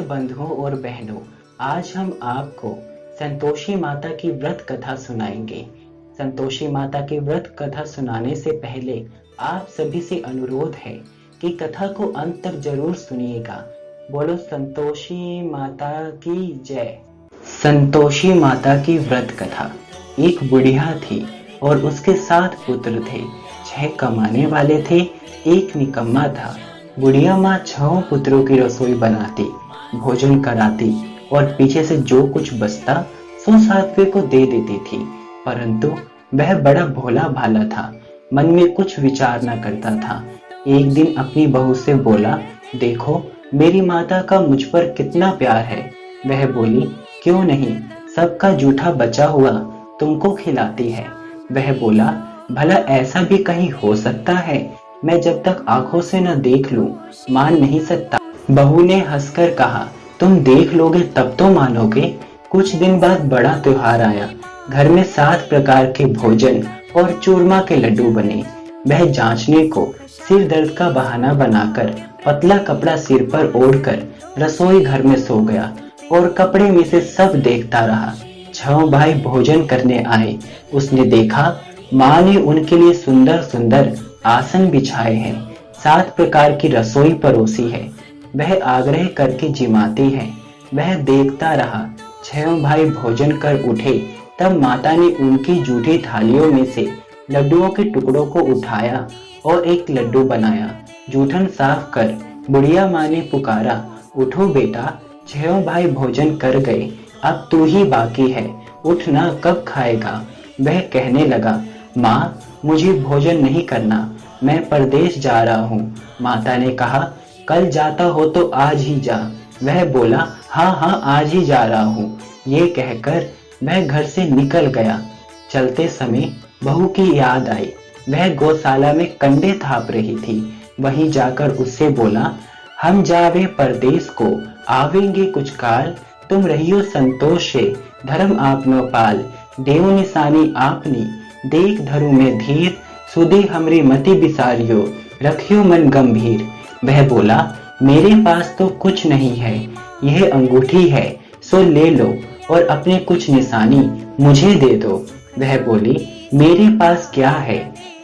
बंधुओं और बहनों, आज हम आपको संतोषी माता की व्रत कथा सुनाएंगे। संतोषी माता की व्रत कथा सुनाने से पहले आप सभी से अनुरोध है कि कथा को अंत तक जरूर सुनिएगा। बोलो संतोषी माता की जय। संतोषी माता की व्रत कथा। एक बुढ़िया थी और उसके 7 पुत्र थे। 6 कमाने वाले थे, एक निकम्मा था। बुढ़िया माँ 6 पुत्रों की रसोई बनाती, भोजन कराती और पीछे से जो कुछ बचता सो 7वें को दे देती थी। परंतु वह बड़ा भोला भाला था, मन में कुछ विचार न करता था। एक दिन अपनी बहू से बोला, देखो मेरी माता का मुझ पर कितना प्यार है। वह बोली, क्यों नहीं, सबका जूठा बचा हुआ तुमको खिलाती है। वह बोला, भला ऐसा भी कहीं हो सकता है? मैं जब तक आंखों से न देख लूं मान नहीं सकता। बहू ने हंसकर कहा, तुम देख लोगे तब तो मानोगे। कुछ दिन बाद बड़ा त्योहार आया। घर में 7 प्रकार के भोजन और चूरमा के लड्डू बने। वह जांचने को सिर दर्द का बहाना बनाकर पतला कपड़ा सिर पर ओढ़कर रसोई घर में सो गया और कपड़े में से सब देखता रहा। 6 भाई भोजन करने आए। उसने देखा माँ ने उनके लिए सुंदर सुंदर आसन बिछाए हैं, 7 प्रकार की रसोई परोसी है। वह आग्रह करके जिमाती है। वह देखता रहा। 6 भाई भोजन कर उठे, तब माता ने उनकी जूठी थालियों में से लड्डुओं के टुकड़ों को उठाया और एक लड्डू बनाया। जूठन साफ कर बुढ़िया माँ ने पुकारा, उठो बेटा, 6 भाई भोजन कर गए, अब तू ही बाकी है, उठना, कब खाएगा? वह कहने लगा, माँ मुझे भोजन नहीं करना, मैं परदेश जा रहा हूँ। माता ने कहा, कल जाता हो तो आज ही जा। वह बोला, हाँ हाँ आज ही जा रहा हूँ। ये कहकर वह घर से निकल गया। चलते समय बहू की याद आई। वह गौशाला में कंडे थाप रही थी। वहीं जाकर उससे बोला, हम जावे परदेश को, आवेंगे कुछ काल, तुम रहियो संतोष से, धर्म आपनो पाल। देव निशानी आपनी, देख धरु में धीर, सुधे हमरी मति बिसारियो, रखियो मन गंभीर। वह बोला, मेरे पास तो कुछ नहीं है, यह अंगूठी है, सो ले लो और अपने कुछ निशानी मुझे दे दो। वह बोली, मेरे पास क्या है,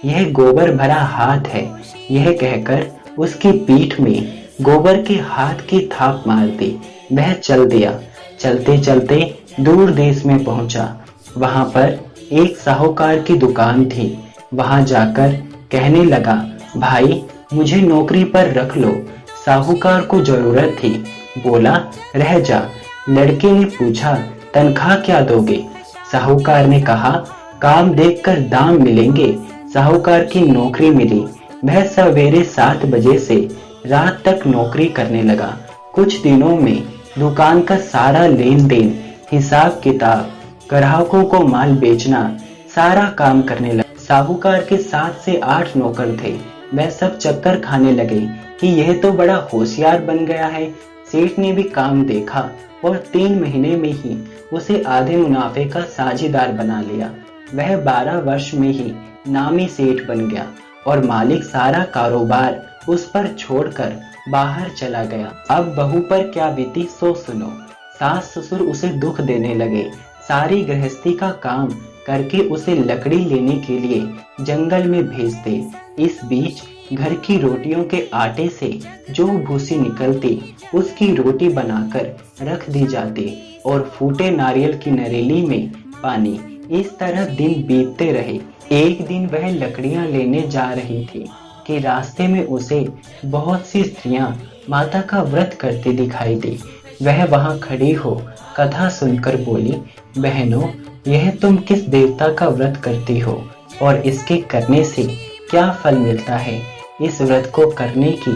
यह गोबर भरा हाथ है। यह कहकर उसकी पीठ में गोबर के हाथ की थाप मार दी। वह चल दिया। चलते चलते दूर देश में पहुंचा। वहां पर एक साहूकार की दुकान थी। वहां जाकर कहने लगा, भाई मुझे नौकरी पर रख लो। साहूकार को जरूरत थी। बोला, रह जा। लड़के ने पूछा, तनख्वाह क्या दोगे? साहूकार ने कहा, काम देखकर दाम मिलेंगे। साहूकार की नौकरी मिली। वह सवेरे 7 बजे से रात तक नौकरी करने लगा। कुछ दिनों में दुकान का सारा लेन देन, हिसाब किताब, ग्राहकों को माल बेचना, सारा काम करने लगा। साहूकार के 7 से 8 नौकर थे। वह सब चक्कर खाने लगे कि यह तो बड़ा होशियार बन गया है। सेठ ने भी काम देखा और 3 महीने में ही उसे आधे मुनाफे का साझेदार बना लिया। वह 12 वर्ष में ही नामी सेठ बन गया और मालिक सारा कारोबार उस पर छोड़कर बाहर चला गया। अब बहू पर क्या बीती सो सुनो। सास ससुर उसे दुख देने लगे। सारी गृहस्थी का काम करके उसे लकड़ी लेने के लिए जंगल में भेजते। इस बीच घर की रोटियों के आटे से जो भूसी निकलती उसकी रोटी बनाकर रख दी जाती और फूटे नारियल की नरेली में पानी। इस तरह दिन बीतते रहे। एक दिन वह लकड़ियां लेने जा रही थी कि रास्ते में उसे बहुत सी स्त्रियां माता का व्रत करती दिखाई दी। वह वहां खड़ी हो कथा सुनकर बोली, बहनों, यह तुम किस देवता का व्रत करती हो और इसके करने से क्या फल मिलता है? इस व्रत को करने की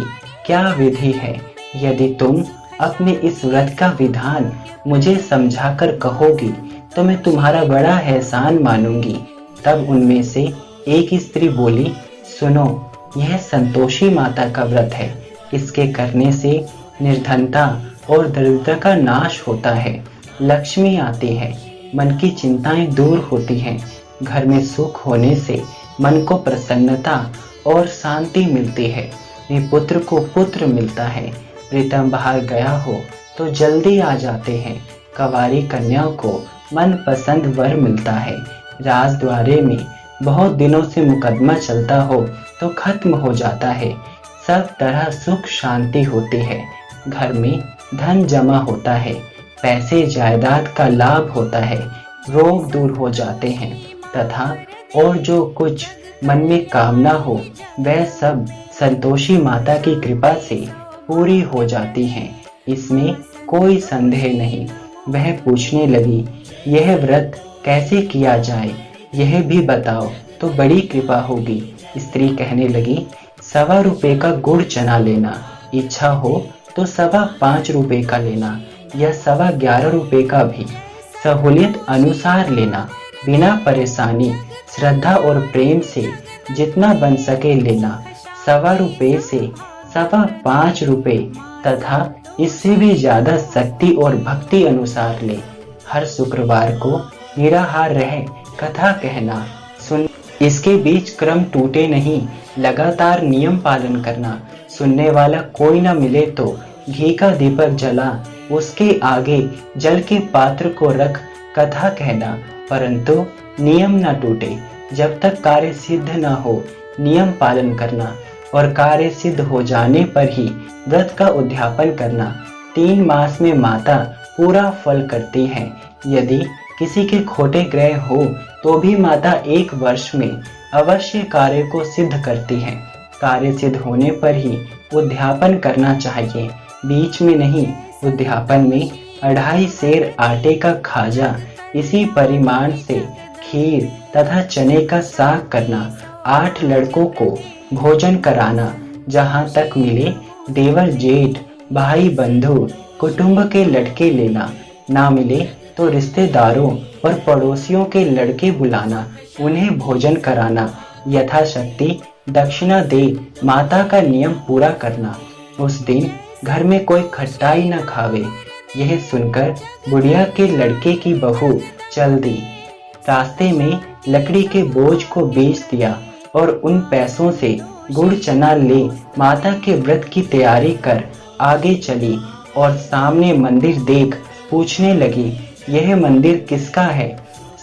क्या विधि है? यदि तुम अपने इस व्रत का विधान मुझे समझाकर कहोगी तो मैं तुम्हारा बड़ा एहसान मानूंगी। तब उनमें से एक स्त्री बोली, सुनो, यह संतोषी माता का व्रत है। इसके करने से निर्धनता और दरिद्रता का नाश होता है, लक्ष्मी आती है, मन की चिंताएं दूर होती हैं, घर में सुख होने से मन को प्रसन्नता और शांति मिलती है, निपुत्र को पुत्र मिलता है, प्रीतम बाहर गया हो तो जल्दी आ जाते हैं। कंवारी कन्या को मनपसंद वर मिलता है। राजद्वारे में बहुत दिनों से मुकदमा चलता हो तो खत्म हो जाता है। सब तरह सुख शांति होती है। घर में धन जमा होता है। पैसे जायदाद का लाभ होता है। रोग दूर हो जाते हैं तथा और जो कुछ मन में कामना हो वह सब संतोषी माता की कृपा से पूरी हो जाती हैं। इसमें कोई संदेह नहीं। वह पूछने लगी, यह व्रत कैसे किया जाए, यह भी बताओ तो बड़ी कृपा होगी। स्त्री कहने लगी, 1.25 रुपए का गुड़ चना लेना, इच्छा हो तो 5.25 रुपए का लेना या 11.25 रुपए का भी, सहूलियत अनुसार लेना, बिना परेशानी, श्रद्धा और प्रेम से जितना बन सके लेना। 1.25 रुपए से 5.25 रुपए तथा इससे भी ज्यादा शक्ति और भक्ति अनुसार ले। हर शुक्रवार को निराहार रह कथा कहना सुन। इसके बीच क्रम टूटे नहीं, लगातार नियम पालन करना। सुनने वाला कोई न मिले तो घी का दीपक जला, उसके आगे जल के पात्र को रख कथा कहना, परंतु नियम न टूटे। जब तक कार्य सिद्ध न हो नियम पालन करना और कार्य सिद्ध हो जाने पर ही व्रत का उद्यापन करना। 3 मास में माता पूरा फल करती है। यदि किसी के खोटे ग्रह हो तो भी माता 1 वर्ष में अवश्य कार्य को सिद्ध करती है। कार्य सिद्ध होने पर ही उद्यापन करना चाहिए, बीच में नहीं। उद्यापन में 2.5 सेर आटे का खाजा, इसी परिमाण से खीर तथा चने का साग करना। 8 लड़कों को भोजन कराना। जहाँ तक मिले देवर जेठ भाई बंधु कुटुंब के लड़के लेना, ना मिले तो रिश्तेदारों और पड़ोसियों के लड़के बुलाना, उन्हें भोजन कराना। यथाशक्ति दक्षिणा दे माता का नियम पूरा करना। उस दिन घर में कोई खट्टाई न खावे। यह सुनकर बुढ़िया के लड़के की बहू चल दी। रास्ते में लकड़ी के बोझ को बेच दिया और उन पैसों से गुड़ चना ले माता के व्रत की तैयारी कर आगे चली और सामने मंदिर देख पूछने लगी, यह मंदिर किसका है?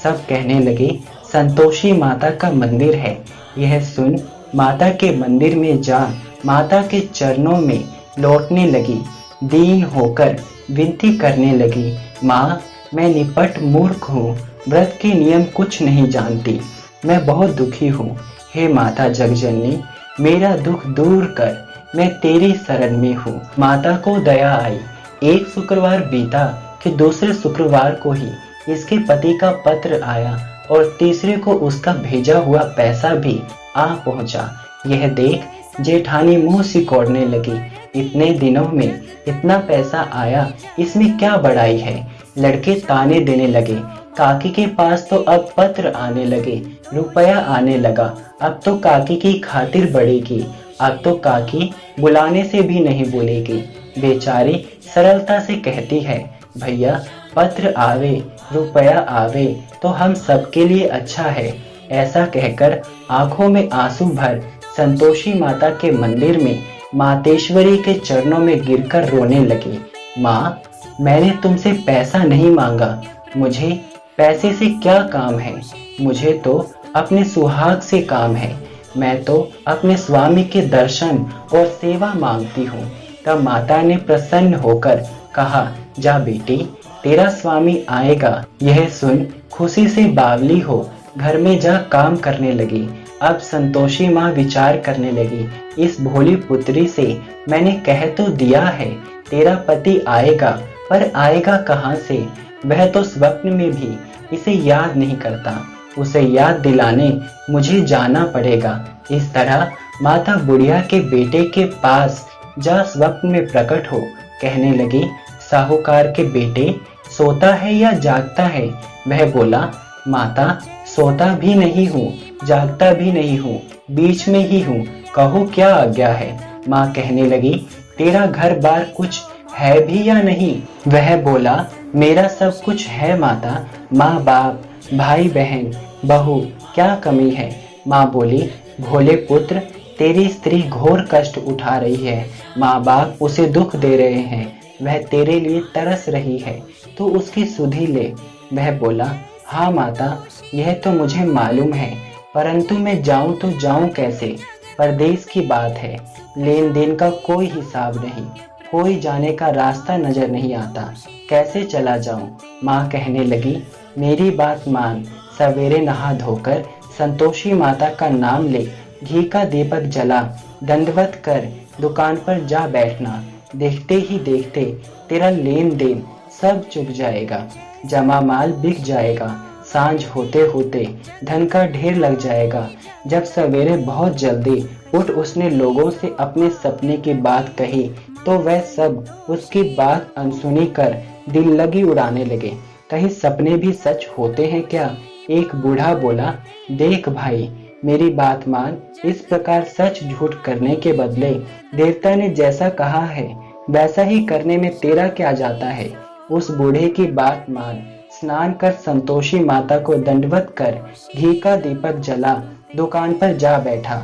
सब कहने लगे, संतोषी माता का मंदिर है। यह सुन माता के मंदिर में जा माता के चरणों में लौटने लगी। दीन होकर विनती करने लगी, माँ मैं निपट मूर्ख हूँ, व्रत के नियम कुछ नहीं जानती, मैं बहुत दुखी हूँ। हे माता जगजननी, मेरा दुख दूर कर, मैं तेरी शरण में हूँ। माता को दया आई। एक शुक्रवार बीता कि दूसरे शुक्रवार को ही इसके पति का पत्र आया और तीसरे को उसका भेजा हुआ पैसा भी आ पहुंचा। यह देख जेठानी मुंह सिकोड़ने लगी, इतने दिनों में इतना पैसा आया, इसमें क्या बड़ाई है? लड़के ताने देने लगे, काकी के पास तो अब पत्र आने लगे, रुपया आने लगा, अब तो काकी की खातिर बढ़ेगी, अब तो काकी बुलाने से भी नहीं बोलेगी। बेचारी सरलता से कहती है, भैया पत्र आवे रुपया आवे तो हम सबके लिए अच्छा है। ऐसा कहकर आंखों में आंसू भर संतोषी माता के मंदिर में मातेश्वरी के चरणों में गिरकर रोने लगी। माँ, मैंने तुमसे पैसा नहीं मांगा, मुझे पैसे से क्या काम है? मुझे तो अपने सुहाग से काम है। मैं तो अपने स्वामी के दर्शन और सेवा मांगती हूँ। तब माता ने प्रसन्न होकर कहा, जा बेटी, तेरा स्वामी आएगा। यह सुन खुशी से बावली हो घर में जा काम करने लगी। अब संतोषी माँ विचार करने लगी, इस भोली पुत्री से मैंने कह तो दिया है तेरा पति आएगा, पर आएगा कहाँ से? वह तो स्वप्न में भी इसे याद नहीं करता, उसे याद दिलाने मुझे जाना पड़ेगा। इस तरह माता बुढ़िया के बेटे के पास जा स्वप्न में प्रकट हो कहने लगी, साहूकार के बेटे सोता है या जागता है? वह बोला, माता सोता भी नहीं हूँ, जागता भी नहीं हूँ, बीच में ही हूँ, कहो क्या आज्ञा है? माँ कहने लगी, तेरा घर बार कुछ है भी या नहीं? वह बोला, मेरा सब कुछ है माता, माँ बाप भाई बहन बहू, क्या कमी है? माँ बोली, भोले पुत्र, तेरी स्त्री घोर कष्ट उठा रही है, माँ बाप उसे दुख दे रहे हैं, वह तेरे लिए तरस रही है, तो उसकी सुधि ले। वह बोला, हाँ माता, यह तो मुझे मालूम है, परंतु मैं जाऊं तो जाऊं कैसे? परदेश की बात है, लेन देन का कोई हिसाब नहीं, कोई जाने का रास्ता नजर नहीं आता, कैसे चला जाऊं? माँ कहने लगी, मेरी बात मान, सवेरे नहा धोकर संतोषी माता का नाम ले, घी का दीपक जला, दंडवत कर दुकान पर जा बैठना। देखते ही देखते तेरा लेन देन सब चुक जाएगा, जमा माल बिक जाएगा, सांझ होते होते धन का ढेर लग जाएगा। जब सवेरे बहुत जल्दी उठ उसने लोगों से अपने सपने की बात कही, तो वह सब उसकी बात अनसुनी कर दिल लगी उड़ाने लगे। कहीं सपने भी सच होते हैं क्या? एक बूढ़ा बोला, देख भाई, मेरी बात मान, इस प्रकार सच झूठ करने के बदले देवता ने जैसा कहा है वैसा ही करने में तेरा क्या जाता है? उस बूढ़े की बात मान, स्नान कर संतोषी माता को दंडवत कर, घी का दीपक जला, दुकान पर जा बैठा।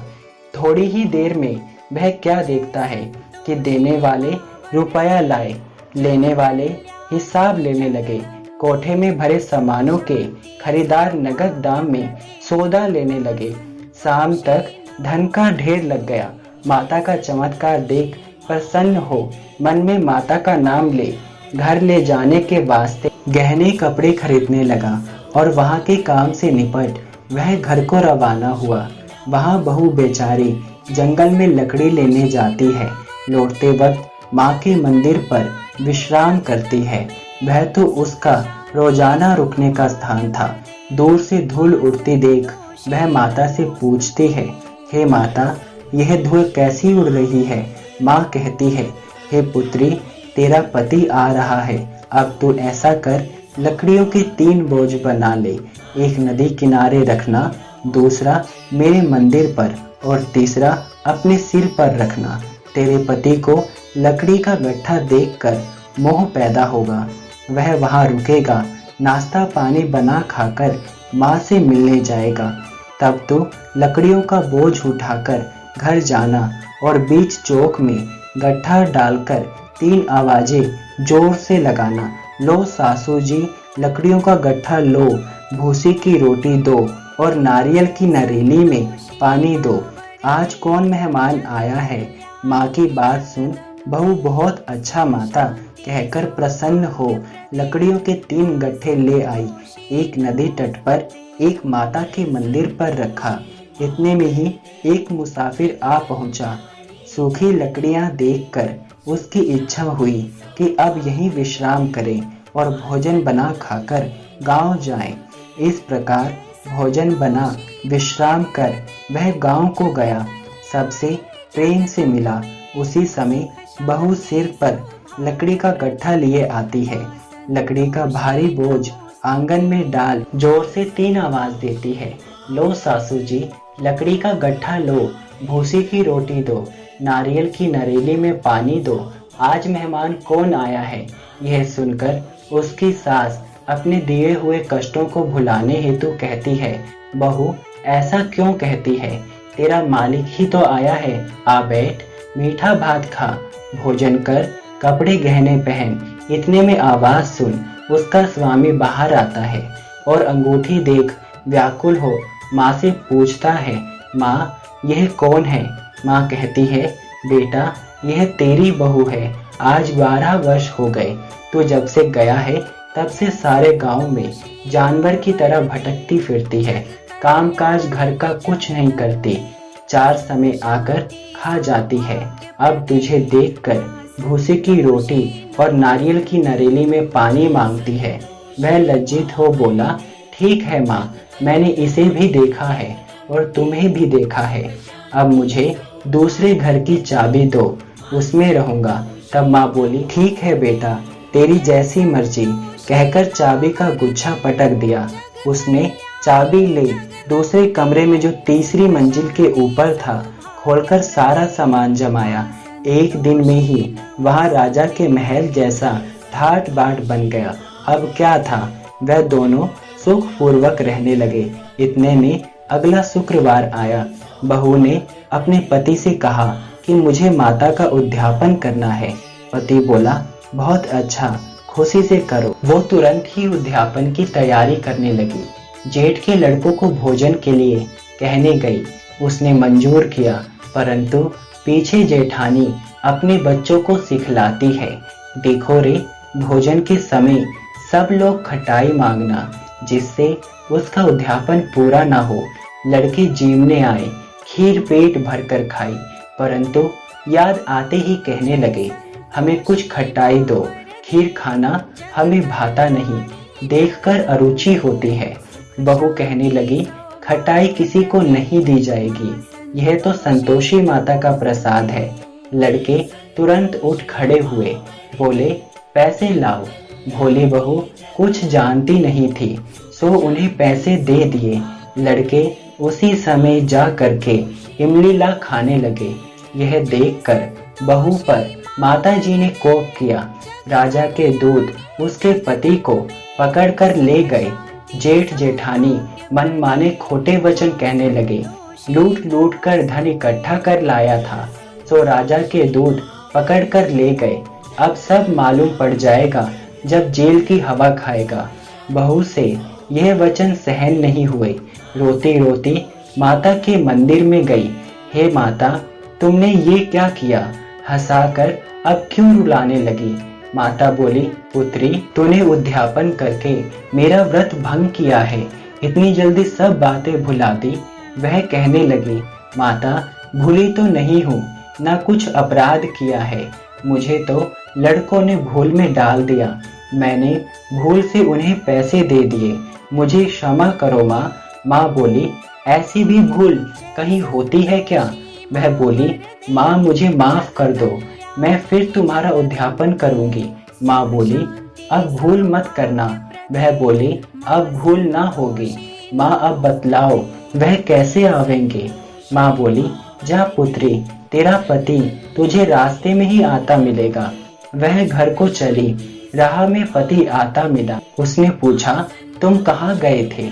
थोड़ी ही देर में वह क्या देखता है कि देने वाले रुपया लाए, लेने वाले हिसाब लेने लगे। कोठे में भरे सामानों के खरीदार नगद दाम में सौदा लेने लगे। शाम तक धन का ढेर लग गया। माता का चमत्कार देख प्रसन्न हो मन में माता का नाम ले घर ले जाने के वास्ते गहने कपड़े खरीदने लगा और वहां के काम से निपट वह घर को रवाना हुआ। वहां बहू बेचारी जंगल में लकड़ी लेने जाती है, लौटते वक्त माँ के मंदिर पर विश्राम करती है। वह तो उसका रोजाना रुकने का स्थान था। दूर से धूल उड़ती देख वह माता से पूछती है, हे माता, यह धूल कैसी उड़ रही है? माँ कहती है, हे पुत्री, तेरा पति आ रहा है, अब तू ऐसा कर, लकड़ियों के 3 बोझ बना ले, एक नदी किनारे रखना, दूसरा मेरे मंदिर पर और तीसरा अपने सिर पर रखना। तेरे पति को लकड़ी का गट्ठा देखकर मोह पैदा होगा, वह वहां रुकेगा, नाश्ता पानी बना खाकर माँ से मिलने जाएगा। तब तो लकड़ियों का बोझ उठाकर घर जाना और बीच चौक में गट्ठा डालकर 3 आवाजें जोर से लगाना, लो सासू जी, लकड़ियों का गट्ठा लो, भूसी की रोटी दो और नारियल की नरीली में पानी दो। आज कौन मेहमान आया है? माँ की बात सुन बहू बहुत अच्छा माता कहकर प्रसन्न हो लकड़ियों के 3 गट्ठे ले आई, एक नदी तट पर, एक माता के मंदिर पर रखा। इतने में ही एक मुसाफिर आ पहुंचा। सूखी लकड़ियां देखकर उसकी इच्छा हुई कि अब यहीं विश्राम करें और भोजन बना खाकर गांव जाएं। इस प्रकार भोजन बना विश्राम कर वह गांव को गया, सबसे प्रेम से मिला। उसी समय बहू सिर पर लकड़ी का गट्ठा लिए आती है। लकड़ी का भारी बोझ आंगन में डाल जोर से 3 आवाज देती है, लो सासू जी, लकड़ी का गट्ठा लो, भूसी की रोटी दो, नारियल की नरेली में पानी दो। आज मेहमान कौन आया है? यह सुनकर उसकी सास अपने दिए हुए कष्टों को भुलाने हेतु कहती है, बहू ऐसा क्यों कहती है? तेरा मालिक ही तो आया है, आ बैठ, मीठा भात खा, भोजन कर, कपड़े गहने पहन। इतने में आवाज सुन उसका स्वामी बाहर आता है और अंगूठी देख व्याकुल हो माँ से पूछता है, माँ यह कौन है? माँ कहती है, बेटा यह तेरी बहू है, आज 12 वर्ष हो गए, तू जब से गया है तब से सारे गांव में जानवर की तरह भटकती फिरती है, कामकाज घर का कुछ नहीं करती, 4 समय आकर खा जाती है। अब तुझे देखकर भूसे की रोटी और नारियल की नरेली में पानी मांगती है। वह लज्जित हो बोला, ठीक है माँ, मैंने इसे भी देखा है और तुम्हें भी देखा है, अब मुझे दूसरे घर की चाबी दो, उसमें रहूंगा। तब माँ बोली, ठीक है बेटा, तेरी जैसी मर्जी, कहकर चाबी का गुच्छा पटक दिया। उसने चाबी ले दूसरे कमरे में जो तीसरी मंजिल के ऊपर था खोलकर सारा सामान जमाया। एक दिन में ही वहां राजा के महल जैसा ठाट बाट बन गया। अब क्या था, वह दोनों सुख पूर्वक रहने लगे। इतने में अगला शुक्रवार आया। बहू ने अपने पति से कहा कि मुझे माता का उद्यापन करना है। पति बोला, बहुत अच्छा, खुशी से करो। वो तुरंत ही उद्यापन की तैयारी करने लगी। जेठ के लड़कों को भोजन के लिए कहने गई। उसने मंजूर किया, परंतु पीछे जेठानी अपने बच्चों को सिखलाती है, देखो रे, भोजन के समय सब लोग खटाई मांगना, जिससे उसका उद्यापन पूरा ना हो। लड़के जीवने आए, खीर पेट भरकर खाई, परंतु याद आते ही कहने लगे, हमें कुछ खटाई दो, खीर खाना हमें भाता नहीं, देखकर अरुचि होती है। बहू कहने लगी, खटाई किसी को नहीं दी जाएगी, यह तो संतोषी माता का प्रसाद है। लड़के तुरंत उठ खड़े हुए, बोले, पैसे लाओ। भोली बहू कुछ जानती नहीं थी, सो उन्हें पैसे दे दिए। लड़के उसी समय जा करके इमली ला खाने लगे। यह देखकर बहू पर माताजी ने कोप किया। राजा के दूत उसके पति को पकड़कर ले गए। जेठ जेठानी मनमाने खोटे वचन कहने लगे, लूट लूट कर धन इकट्ठा कर लाया था, सो राजा के दूत पकड़कर ले गए। अब सब मालूम पड़ जाएगा जब जेल की हवा खाएगा। बहू से यह वचन सहन नहीं हुए। रोती रोती माता के मंदिर में गई। हे माता, तुमने ये क्या किया? हंसाकर अब क्यों रुलाने लगी? माता बोली, पुत्री, तूने उद्यापन करके मेरा व्रत भंग किया है, इतनी जल्दी सब बातें भुला दी। वह कहने लगी, माता, भूली तो नहीं हूँ, ना कुछ अपराध किया है, मुझे तो लड़कों ने भूल में डाल दिया, मैंने भूल से उन्हें पैसे दे दिए, मुझे क्षमा करो माँ। माँ बोली, ऐसी भी भूल कहीं होती है क्या? वह बोली, माँ मुझे माफ कर दो, मैं फिर तुम्हारा उद्यापन करूंगी। माँ बोली, अब भूल मत करना। वह बोली, अब भूल ना होगी। माँ अब बतलाओ वह कैसे आवेंगे? माँ बोली, जा पुत्री, तेरा पति तुझे रास्ते में ही आता मिलेगा। वह घर को चली। राह में पति आता मिला। उसने पूछा, तुम कहाँ गए थे?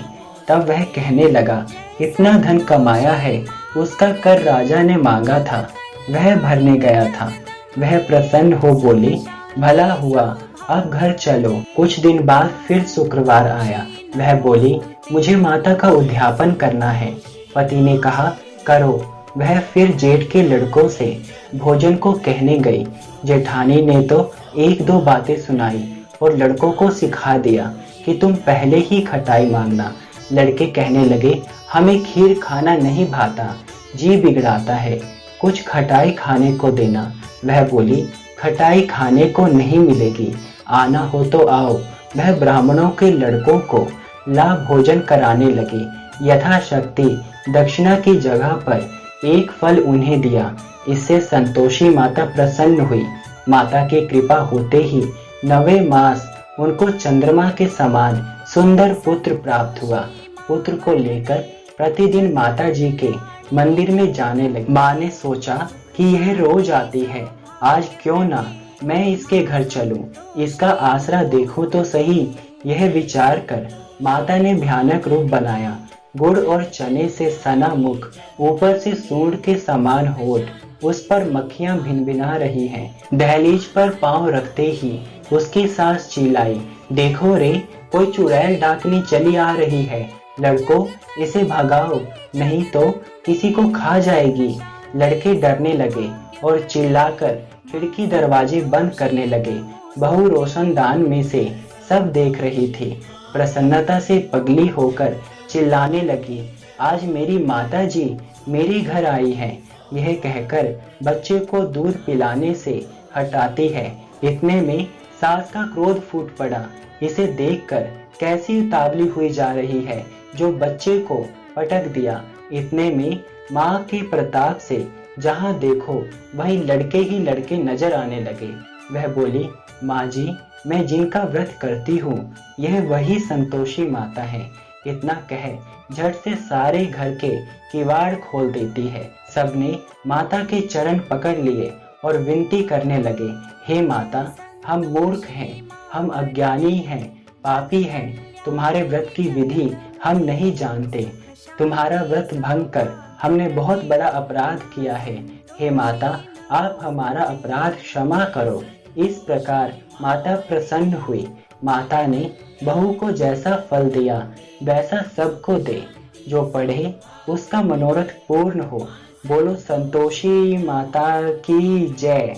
तब वह कहने लगा, इतना धन कमाया है, उसका कर राजा ने मांगा था, वह भरने गया था। वह प्रसन्न हो बोली, भला हुआ, अब घर चलो। कुछ दिन बाद फिर शुक्रवार आया। वह बोली, मुझे माता का उद्यापन करना है। पति ने कहा, करो। वह फिर जेठ के लड़कों से भोजन को कहने गई। जेठानी ने तो एक दो बातें सुनाई और लड़कों को सिखा दिया कि तुम पहले ही खटाई मांगना। लड़के कहने लगे, हमें खीर खाना नहीं भाता, जी बिगड़ाता है, कुछ खटाई खाने को देना। वह बोली, खटाई खाने को नहीं मिलेगी, आना हो तो आओ। वह ब्राह्मणों के लड़कों को ला भोजन कराने लगी। यथाशक्ति दक्षिणा की जगह पर एक फल उन्हें दिया। इससे संतोषी माता प्रसन्न हुई। माता की कृपा होते ही 9वें मास उनको चंद्रमा के समान सुंदर पुत्र प्राप्त हुआ। पुत्र को लेकर प्रतिदिन माता जी के मंदिर में जाने लगी। माँ ने सोचा कि यह रोज आती है, आज क्यों ना मैं इसके घर चलूं, इसका आसरा देखूं तो सही। यह विचार कर माता ने भयानक रूप बनाया। गुड़ और चने से सना मुख, ऊपर से सूंड के समान होठ, उस पर मक्खियां भिनभिना रही हैं। दहलीज पर पांव रखते ही उसकी सास चिल्लाई, देखो रे, कोई चुड़ैल डाकनी चली आ रही है, लड़कों इसे भगाओ, नहीं तो किसी को खा जाएगी। लड़के डरने लगे और चिल्लाकर खिड़की दरवाजे बंद करने लगे। बहू रोशनदान में से सब देख रही थी। प्रसन्नता से पगली होकर चिल्लाने लगी, आज मेरी माता जी मेरे घर आई है। यह कहकर बच्चे को दूध पिलाने से हटाती है। इतने में सास का क्रोध फूट पड़ा। इसे देखकर कैसी उतावली हुई जा रही है, जो बच्चे को पटक दिया। इतने में माँ के प्रताप से जहाँ देखो वहीं लड़के ही लड़के नजर आने लगे। वह बोली, माँ जी, मैं जिनका व्रत करती हूँ यह वही संतोषी माता है। इतना कह झट से सारे घर के किवाड़ खोल देती है। सबने माता के चरण पकड़ लिए और विनती करने लगे, हे माता, हम मूर्ख हैं, हम अज्ञानी हैं, पापी हैं, तुम्हारे व्रत की विधि हम नहीं जानते। तुम्हारा व्रत भंग कर हमने बहुत बड़ा अपराध किया है। हे माता, आप हमारा अपराध क्षमा करो। इस प्रकार माता प्रसन्न हुई। माता ने बहू को जैसा फल दिया वैसा सबको दे। जो पढ़े उसका मनोरथ पूर्ण हो। बोलो संतोषी माता की जय।